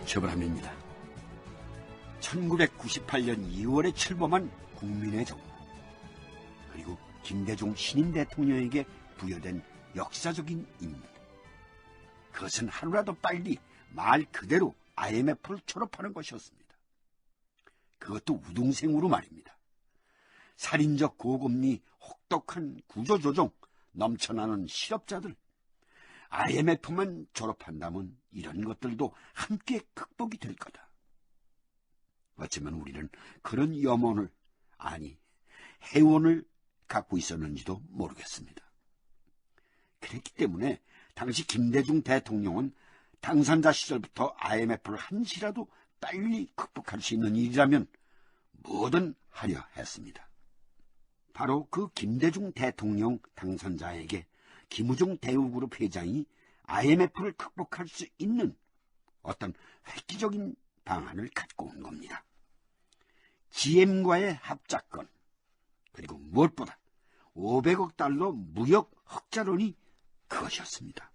처벌함입니다. 1998년 2월에 출범한 국민의 정부, 그리고 김대중 신임 대통령에게 부여된 역사적인 임무. 그것은 하루라도 빨리 말 그대로 IMF를 졸업하는 것이었습니다. 그것도 우등생으로 말입니다. 살인적 고금리, 혹독한 구조조정, 넘쳐나는 실업자들, IMF만 졸업한다면 이런 것들도 함께 극복이 될 거다. 어쩌면 우리는 그런 염원을, 아니 해원을 갖고 있었는지도 모르겠습니다. 그랬기 때문에 당시 김대중 대통령은 당선자 시절부터 IMF를 한시라도 빨리 극복할 수 있는 일이라면 뭐든 하려 했습니다. 바로 그 김대중 대통령 당선자에게 김우중 대우그룹 회장이 IMF를 극복할 수 있는 어떤 획기적인 방안을 갖고 온 겁니다. GM과의 합작권, 그리고 무엇보다 500억 달러 무역 흑자론이 그것이었습니다.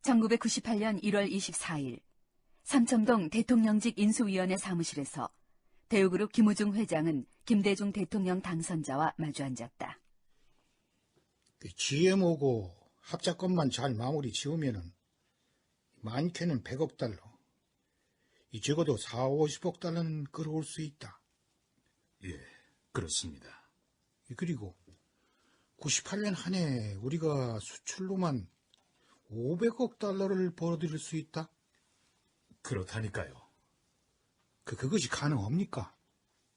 1998년 1월 24일 삼청동 대통령직 인수위원회 사무실에서 대우그룹 김우중 회장은 김대중 대통령 당선자와 마주 앉았다. GM하고 합작권만 잘 마무리 지으면은 많게는 100억 달러, 적어도 4, 50억 달러는 끌어올 수 있다. 예, 그렇습니다. 그리고 98년 한 해 우리가 수출로만 500억 달러를 벌어들일 수 있다? 그렇다니까요. 그것이 가능합니까?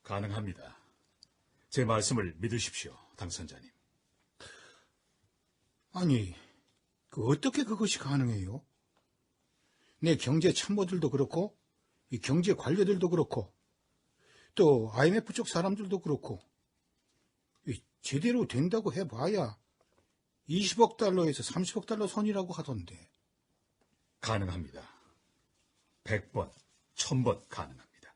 가능합니다. 제 말씀을 믿으십시오, 당선자님. 아니, 어떻게 그것이 가능해요? 내 경제 참모들도 그렇고, 이 경제 관료들도 그렇고, 또 IMF 쪽 사람들도 그렇고, 제대로 된다고 해봐야 20억 달러에서 30억 달러 선이라고 하던데. 가능합니다. 100번, 1000번 가능합니다.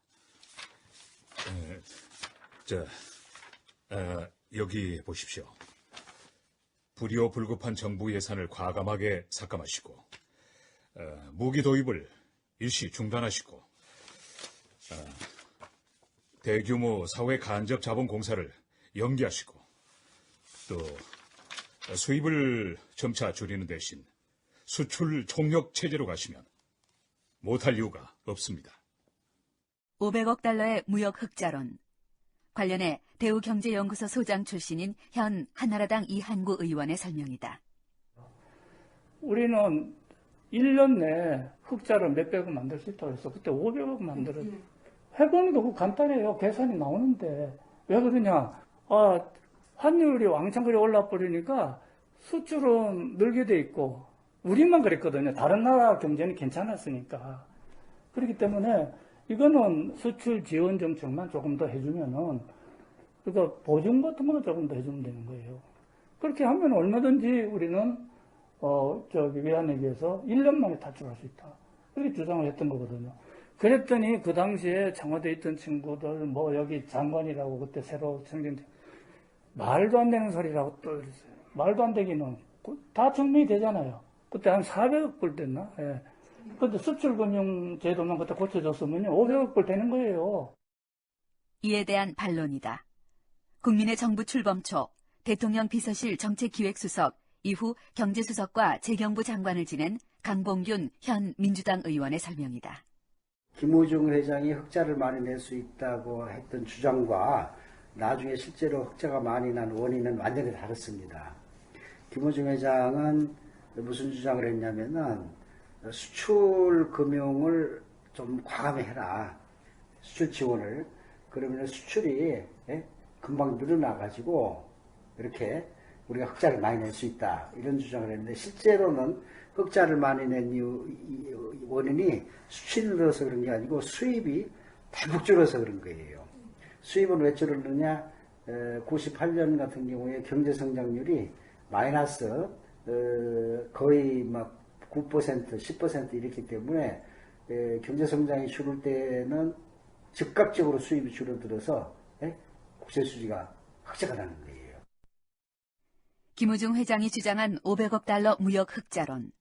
여기 보십시오. 불효불급한 정부 예산을 과감하게 삭감하시고, 무기 도입을 일시 중단하시고, 대규모 사회 간접 자본 공사를 연기하시고, 또 수입을 점차 줄이는 대신 수출 총력 체제로 가시면 못할 이유가 없습니다. 500억 달러의 무역 흑자론. 관련해 대우경제연구소 소장 출신인 현 한나라당 이한구 의원의 설명이다. 우리는 1년 내에 흑자를 몇백억 만들 수 있다고 해서 그때 500억 만들었어요. 해보니까 간단해요. 계산이 나오는데. 왜 그러냐. 환율이 왕창 올라 버리니까 수출은 늘게 돼 있고 우리만 그랬거든요. 다른 나라 경제는 괜찮았으니까. 그렇기 때문에 이거는 수출 지원 정책만 조금 더 해주면은, 그러니까 보증 같은 거는 조금 더 해주면 되는 거예요. 그렇게 하면 얼마든지 우리는 외환위기에서 1년 만에 탈출할 수 있다. 그렇게 주장을 했던 거거든요. 그랬더니 그 당시에 청와대에 있던 친구들, 여기 장관이라고 그때 새로 생긴, 말도 안 되는 소리라고 또 그랬어요. 말도 안 되기는 다 증명이 되잖아요. 그때 한 400억 불 됐나? 예. 근데 수출금융제도만 그때 고쳐줬으면 500억 불 되는 거예요. 이에 대한 반론이다. 국민의 정부 출범 초 대통령 비서실 정책기획수석, 이후 경제수석과 재경부 장관을 지낸 강봉균 현 민주당 의원의 설명이다. 김우중 회장이 흑자를 많이 낼 수 있다고 했던 주장과 나중에 실제로 흑자가 많이 난 원인은 완전히 다릅니다. 김우중 회장은 무슨 주장을 했냐면은 수출 금융을 좀 과감히 해라. 수출 지원을. 그러면 수출이 금방 늘어나가지고 이렇게 우리가 흑자를 많이 낼 수 있다. 이런 주장을 했는데 실제로는 흑자를 많이 낸 원인이 수출이 늘어서 그런 게 아니고 수입이 대폭 줄어서 그런 거예요. 수입은 왜 줄었느냐? 98년 같은 경우에 경제성장률이 마이너스 거의 막 9%, 10% 이랬기 때문에 경제성장이 줄을 때는 즉각적으로 수입이 줄어들어서 국채수지가 흑자가 나는 거예요. 김우중 회장이 주장한 500억 달러 무역 흑자론.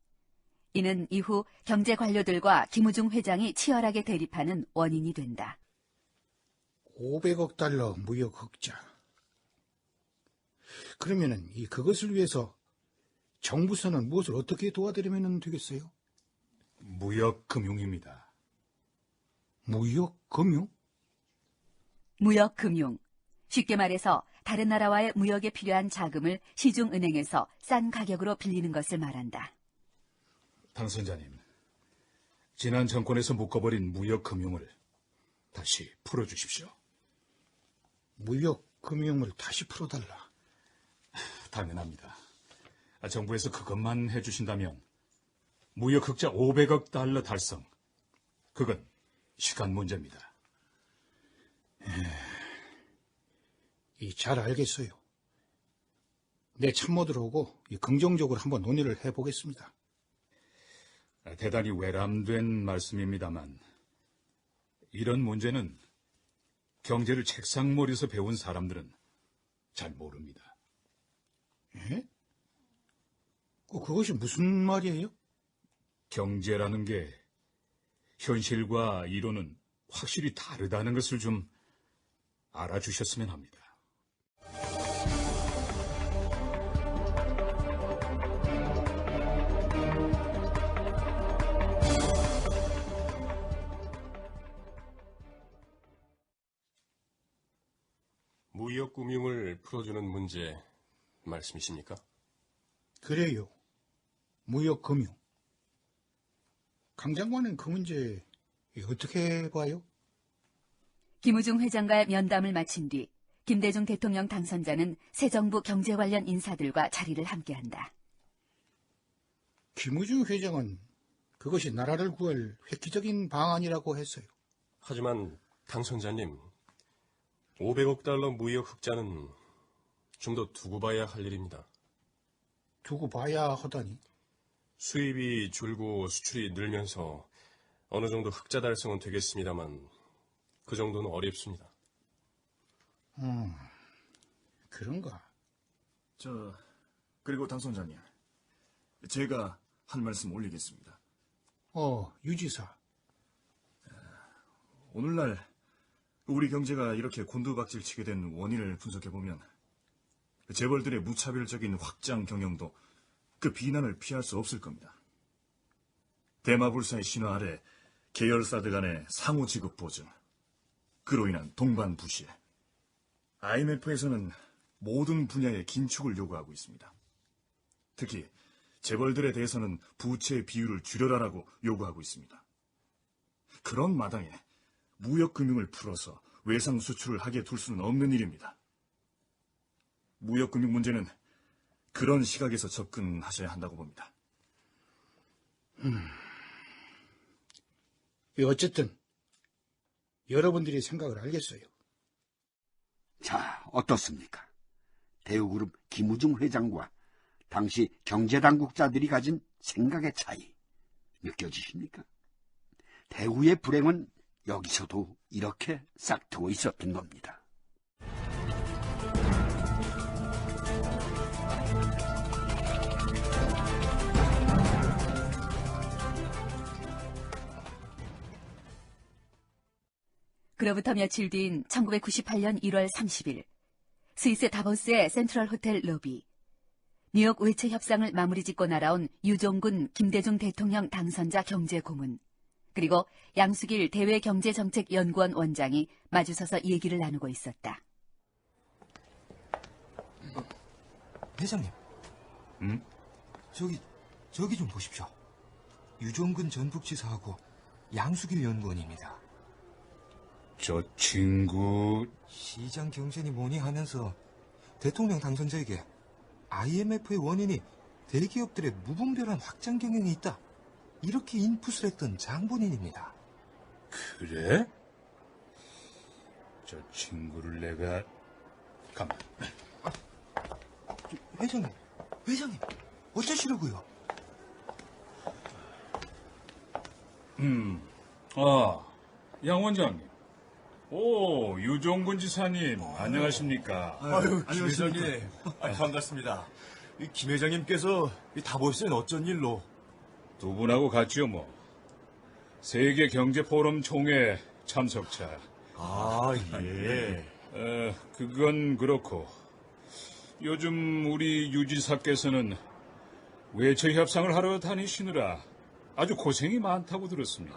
이는 이후 경제 관료들과 김우중 회장이 치열하게 대립하는 원인이 된다. 500억 달러 무역 흑자. 그러면은 그것을 위해서 정부서는 무엇을 어떻게 도와드리면 되겠어요? 무역금융입니다. 무역금융? 무역금융. 쉽게 말해서 다른 나라와의 무역에 필요한 자금을 시중은행에서 싼 가격으로 빌리는 것을 말한다. 당선자님, 지난 정권에서 묶어버린 무역금융을 다시 풀어주십시오. 무역금융을 다시 풀어달라. 당연합니다. 정부에서 그것만 해주신다면 무역 흑자 500억 달러 달성, 그건 시간 문제입니다. 잘 알겠어요. 내 참모들하고 긍정적으로 한번 논의를 해보겠습니다. 대단히 외람된 말씀입니다만 이런 문제는 경제를 책상머리에서 배운 사람들은 잘 모릅니다. 예? 그것이 무슨 말이에요? 경제라는 게 현실과 이론은 확실히 다르다는 것을 좀 알아주셨으면 합니다. 무역금융을 풀어주는 문제 말씀이십니까? 그래요. 무역금융. 강 장관은 그 문제 어떻게 봐요? 김우중 회장과 면담을 마친 뒤 김대중 대통령 당선자는 새 정부 경제 관련 인사들과 자리를 함께한다. 김우중 회장은 그것이 나라를 구할 획기적인 방안이라고 했어요. 하지만 당선자님, 500억 달러 무역 흑자는 좀 더 두고 봐야 할 일입니다. 두고 봐야 하다니. 수입이 줄고 수출이 늘면서 어느 정도 흑자 달성은 되겠습니다만 그 정도는 어렵습니다. 그런가? 그리고 당선자님, 제가 한 말씀 올리겠습니다. 유지사. 오늘날 우리 경제가 이렇게 곤두박질 치게 된 원인을 분석해보면 재벌들의 무차별적인 확장 경영도 그 비난을 피할 수 없을 겁니다. 대마불사의 신화 아래 계열사들 간의 상호 지급 보증, 그로 인한 동반 부실, IMF에서는 모든 분야의 긴축을 요구하고 있습니다. 특히 재벌들에 대해서는 부채 비율을 줄여라라고 요구하고 있습니다. 그런 마당에 무역금융을 풀어서 외상 수출을 하게 둘 수는 없는 일입니다. 무역금융 문제는 그런 시각에서 접근하셔야 한다고 봅니다. 어쨌든 여러분들의 생각을 알겠어요. 자, 어떻습니까? 대우그룹 김우중 회장과 당시 경제당국자들이 가진 생각의 차이 느껴지십니까? 대우의 불행은 여기서도 이렇게 싹트고 있었던 겁니다. 그로부터 며칠 뒤인 1998년 1월 30일, 스위스 다보스의 센트럴 호텔 로비. 뉴욕 외채 협상을 마무리 짓고 날아온 유종근 김대중 대통령 당선자 경제고문, 그리고 양수길 대외경제정책연구원 원장이 마주서서 얘기를 나누고 있었다. 회장님. 저기 좀 보십시오. 유종근 전북지사하고 양수길 연구원입니다. 저 친구... 시장 경쟁이 뭐니 하면서 대통령 당선자에게 IMF의 원인이 대기업들의 무분별한 확장 경영이 있다, 이렇게 인풋을 했던 장본인입니다. 그래? 저 친구를 내가... 가만. 회장님, 어쩌시려고요? 양 원장님. 오, 유종근 지사님, 안녕하십니까? 김 회장님, 반갑습니다. 김 회장님께서 다보스엔 어쩐 일로? 두 분하고 같지요, 뭐. 세계 경제 포럼 총회 참석자. 아, 예. 그건 그렇고 요즘 우리 유지사께서는 외처 협상을 하러 다니시느라 아주 고생이 많다고 들었습니다.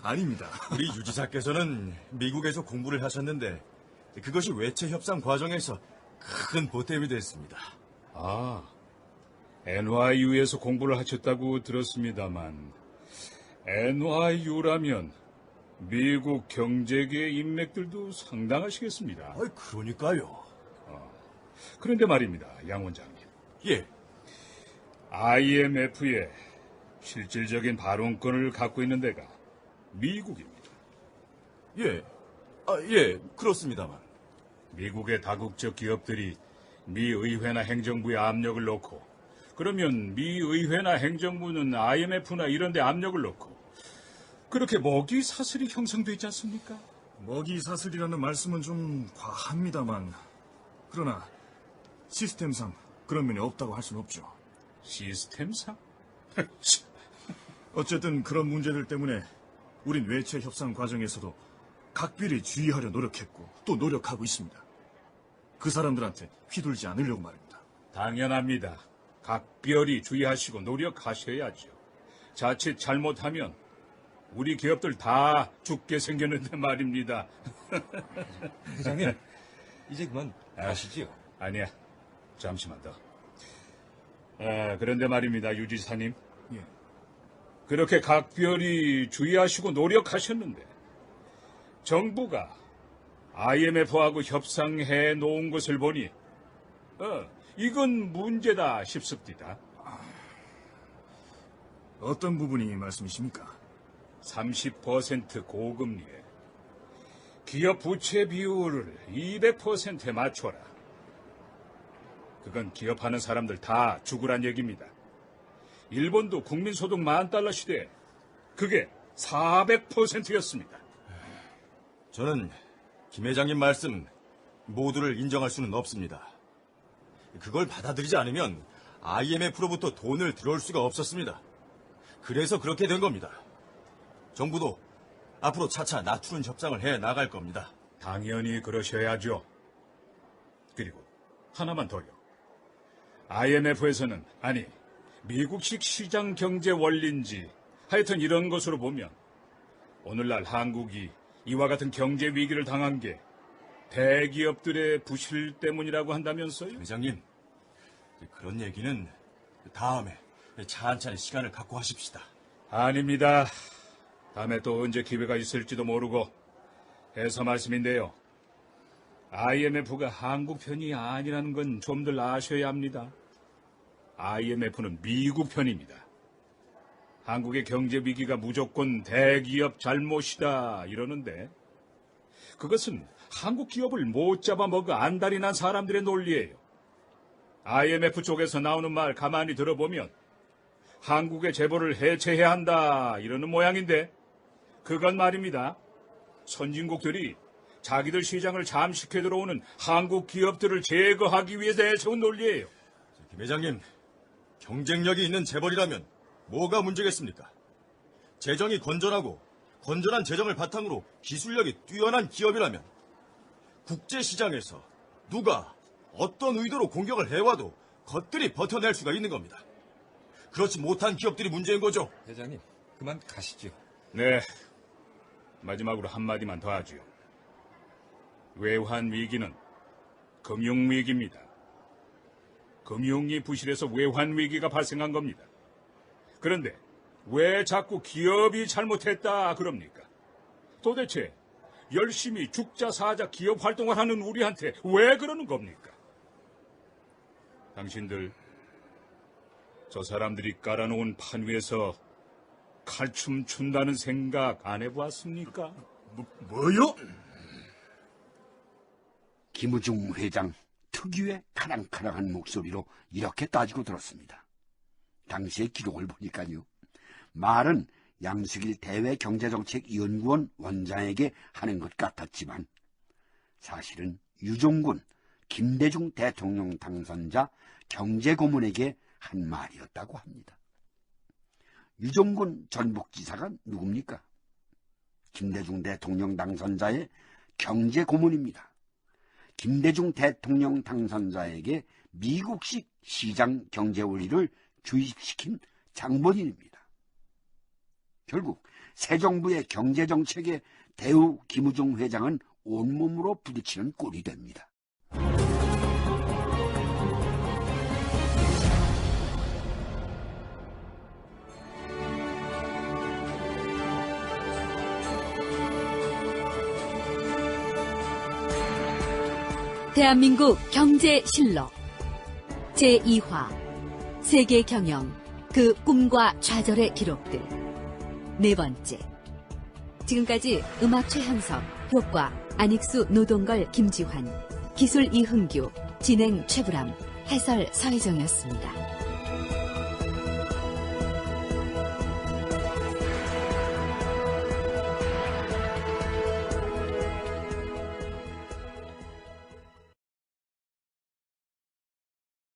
아닙니다. 우리 유지사께서는 미국에서 공부를 하셨는데 그것이 외채 협상 과정에서 큰 보탬이 됐습니다. 아, NYU에서 공부를 하셨다고 들었습니다만 NYU라면 미국 경제계 인맥들도 상당하시겠습니다. 그러니까요. 그런데 말입니다, 양 원장님. 예. IMF의 실질적인 발언권을 갖고 있는 데가 미국입니다. 예. 예, 그렇습니다만. 미국의 다국적 기업들이 미 의회나 행정부에 압력을 넣고, 그러면 미 의회나 행정부는 IMF나 이런 데 압력을 넣고, 그렇게 먹이 사슬이 형성돼 있지 않습니까? 먹이 사슬이라는 말씀은 좀 과합니다만, 그러나 시스템상 그런 면이 없다고 할 수는 없죠. 시스템상? 어쨌든 그런 문제들 때문에 우린 외채 협상 과정에서도 각별히 주의하려 노력했고 또 노력하고 있습니다. 그 사람들한테 휘둘지 않으려고 말입니다. 당연합니다. 각별히 주의하시고 노력하셔야죠. 자칫 잘못하면 우리 기업들 다 죽게 생겼는데 말입니다. 회장님, 이제 그만 가시지요. 아니야, 잠시만 더. 그런데 말입니다, 유지사님. 예. 그렇게 각별히 주의하시고 노력하셨는데 정부가 IMF하고 협상해 놓은 것을 보니 이건 문제다 싶습니다. 어떤 부분이 말씀이십니까? 30% 고금리에 기업 부채 비율을 200%에 맞춰라. 그건 기업하는 사람들 다 죽으란 얘기입니다. 일본도 국민소득 10,000달러 시대에 그게 400%였습니다. 저는 김 회장님 말씀 모두를 인정할 수는 없습니다. 그걸 받아들이지 않으면 IMF로부터 돈을 들어올 수가 없었습니다. 그래서 그렇게 된 겁니다. 정부도 앞으로 차차 낮추는 협상을 해 나갈 겁니다. 당연히 그러셔야죠. 그리고 하나만 더요. IMF에서는, 아니, 미국식 시장 경제 원리인지 하여튼 이런 것으로 보면 오늘날 한국이 이와 같은 경제 위기를 당한 게 대기업들의 부실 때문이라고 한다면서요? 회장님, 그런 얘기는 다음에 찬찬히 시간을 갖고 하십시다. 아닙니다. 다음에 또 언제 기회가 있을지도 모르고 해서 말씀인데요. IMF가 한국 편이 아니라는 건 좀들 아셔야 합니다. IMF는 미국 편입니다. 한국의 경제 위기가 무조건 대기업 잘못이다 이러는데 그것은 한국 기업을 못 잡아먹어 안달이 난 사람들의 논리예요. IMF 쪽에서 나오는 말 가만히 들어보면 한국의 재벌을 해체해야 한다 이러는 모양인데 그건 말입니다. 선진국들이 자기들 시장을 잠식해 들어오는 한국 기업들을 제거하기 위해서 내세운 논리예요. 김 회장님, 경쟁력이 있는 재벌이라면 뭐가 문제겠습니까? 재정이 건전하고 건전한 재정을 바탕으로 기술력이 뛰어난 기업이라면 국제시장에서 누가 어떤 의도로 공격을 해와도 겉들이 버텨낼 수가 있는 겁니다. 그렇지 못한 기업들이 문제인 거죠. 회장님, 그만 가시죠. 네, 마지막으로 한마디만 더 하지요. 외환 위기는 금융 위기입니다. 금융이 부실해서 외환 위기가 발생한 겁니다. 그런데 왜 자꾸 기업이 잘못했다 그럽니까? 도대체 열심히 죽자 사자 기업 활동을 하는 우리한테 왜 그러는 겁니까? 당신들 저 사람들이 깔아놓은 판 위에서 칼춤 춘다는 생각 안 해보았습니까? 뭐요? 김우중 회장 특유의 카랑카랑한 목소리로 이렇게 따지고 들었습니다. 당시의 기록을 보니까요. 말은 양승일 대외경제정책연구원 원장에게 하는 것 같았지만 사실은 유종군 김대중 대통령 당선자 경제고문에게 한 말이었다고 합니다. 유종군 전북지사가 누굽니까? 김대중 대통령 당선자의 경제 고문입니다. 김대중 대통령 당선자에게 미국식 시장 경제 원리를 주입시킨 장본인입니다. 결국 새 정부의 경제정책에 대우 김우중 회장은 온몸으로 부딪히는 꼴이 됩니다. 대한민국 경제실록 제2화 세계 경영 그 꿈과 좌절의 기록들 네 번째. 지금까지 음악 최현석, 효과 안익수, 노동걸, 김지환, 기술 이흥규, 진행 최불암, 해설 서혜정이었습니다.